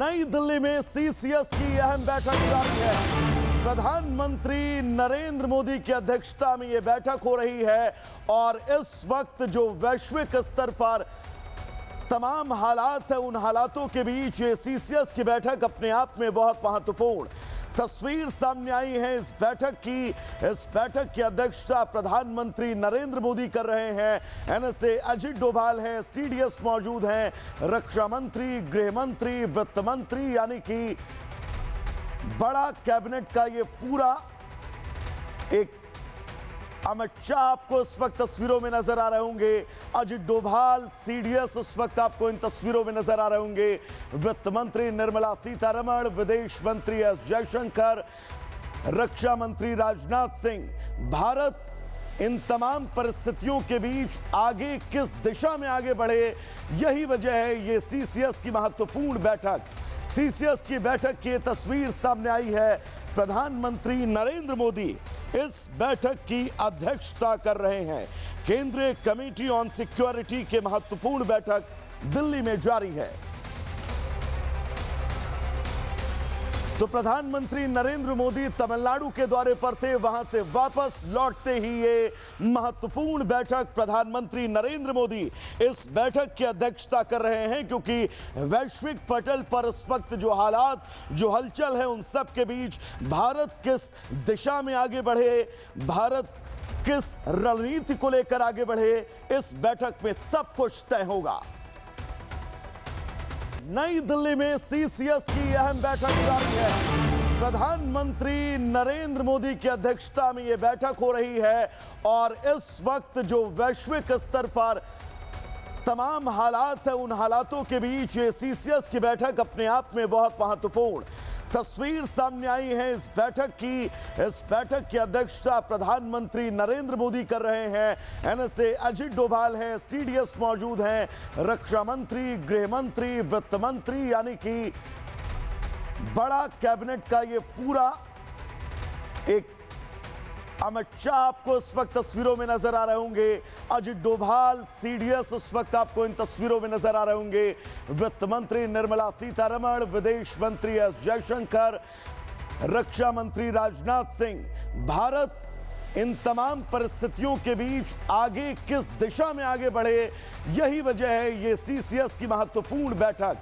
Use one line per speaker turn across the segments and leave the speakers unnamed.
नई दिल्ली में सीसीएस की अहम बैठक जारी है। प्रधानमंत्री नरेंद्र मोदी की अध्यक्षता में यह बैठक हो रही है और इस वक्त जो वैश्विक स्तर पर तमाम हालात है, उन हालातों के बीच ये सीसीएस की बैठक अपने आप में बहुत महत्वपूर्ण तस्वीर सामने आई है। इस बैठक की अध्यक्षता प्रधानमंत्री नरेंद्र मोदी कर रहे हैं। एनएसए अजित डोभाल हैं, सीडीएस मौजूद हैं, रक्षा मंत्री, गृह मंत्री, वित्त मंत्री, यानी कि बड़ा कैबिनेट का ये पूरा एक अमित शाह आपको इस वक्त तस्वीरों में नजर आ रहे होंगे। अजित डोभाल, सीडीएस इस वक्त आपको इन तस्वीरों में नजर आ रहे होंगे। वित्त मंत्री निर्मला सीतारमण, विदेश मंत्री एस जयशंकर, रक्षा मंत्री राजनाथ सिंह। भारत इन तमाम परिस्थितियों के बीच आगे किस दिशा में आगे बढ़े, यही वजह है ये सीसीएस की महत्वपूर्ण बैठक। सीसीएस की बैठक की तस्वीर सामने आई है। प्रधानमंत्री नरेंद्र मोदी इस बैठक की अध्यक्षता कर रहे हैं। केंद्रीय कमेटी ऑन सिक्योरिटी के महत्वपूर्ण बैठक दिल्ली में जारी है। तो प्रधानमंत्री नरेंद्र मोदी तमिलनाडु के दौरे पर थे, वहां से वापस लौटते ही ये महत्वपूर्ण बैठक प्रधानमंत्री नरेंद्र मोदी इस बैठक की अध्यक्षता कर रहे हैं, क्योंकि वैश्विक पटल पर इस वक्त जो हालात, जो हलचल है, उन सब के बीच भारत किस दिशा में आगे बढ़े, भारत किस रणनीति को लेकर आगे बढ़े, इस बैठक में सब कुछ तय होगा। नई दिल्ली में सीसीएस की अहम बैठक जारी है। प्रधानमंत्री नरेंद्र मोदी की अध्यक्षता में यह बैठक हो रही है और इस वक्त जो वैश्विक स्तर पर तमाम हालात है, उन हालातों के बीच ये सीसीएस की बैठक अपने आप में बहुत महत्वपूर्ण तस्वीर सामने आई है। इस बैठक की अध्यक्षता प्रधानमंत्री नरेंद्र मोदी कर रहे हैं। एनएसए अजित डोभाल हैं, सीडीएस मौजूद हैं, रक्षा मंत्री, गृह मंत्री, वित्त मंत्री, यानी कि बड़ा कैबिनेट का ये पूरा एक अमित शाह आपको इस वक्त तस्वीरों में नजर आ रहे होंगे। अजित डोभाल, सीडीएस इस वक्त आपको इन तस्वीरों में नजर आ रहे होंगे। वित्त मंत्री निर्मला सीतारमण, विदेश मंत्री एस जयशंकर, रक्षा मंत्री राजनाथ सिंह। भारत इन तमाम परिस्थितियों के बीच आगे किस दिशा में आगे बढ़े, यही वजह है ये सीसीएस की महत्वपूर्ण बैठक।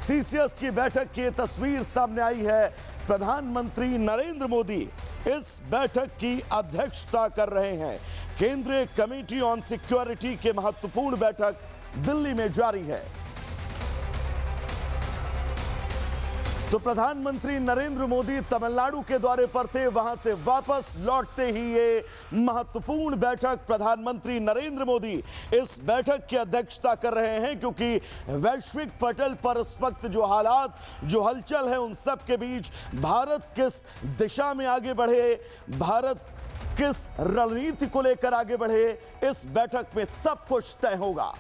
सीसीएस की बैठक की तस्वीर सामने आई है। प्रधानमंत्री नरेंद्र मोदी इस बैठक की अध्यक्षता कर रहे हैं। केंद्रीय कमेटी ऑन सिक्योरिटी के महत्वपूर्ण बैठक दिल्ली में जारी है। तो प्रधानमंत्री नरेंद्र मोदी तमिलनाडु के दौरे पर थे, वहां से वापस लौटते ही ये महत्वपूर्ण बैठक प्रधानमंत्री नरेंद्र मोदी इस बैठक की अध्यक्षता कर रहे हैं, क्योंकि वैश्विक पटल पर इस वक्त जो हालात, जो हलचल है, उन सब के बीच भारत किस दिशा में आगे बढ़े, भारत किस रणनीति को लेकर आगे बढ़े, इस बैठक में सब कुछ तय होगा।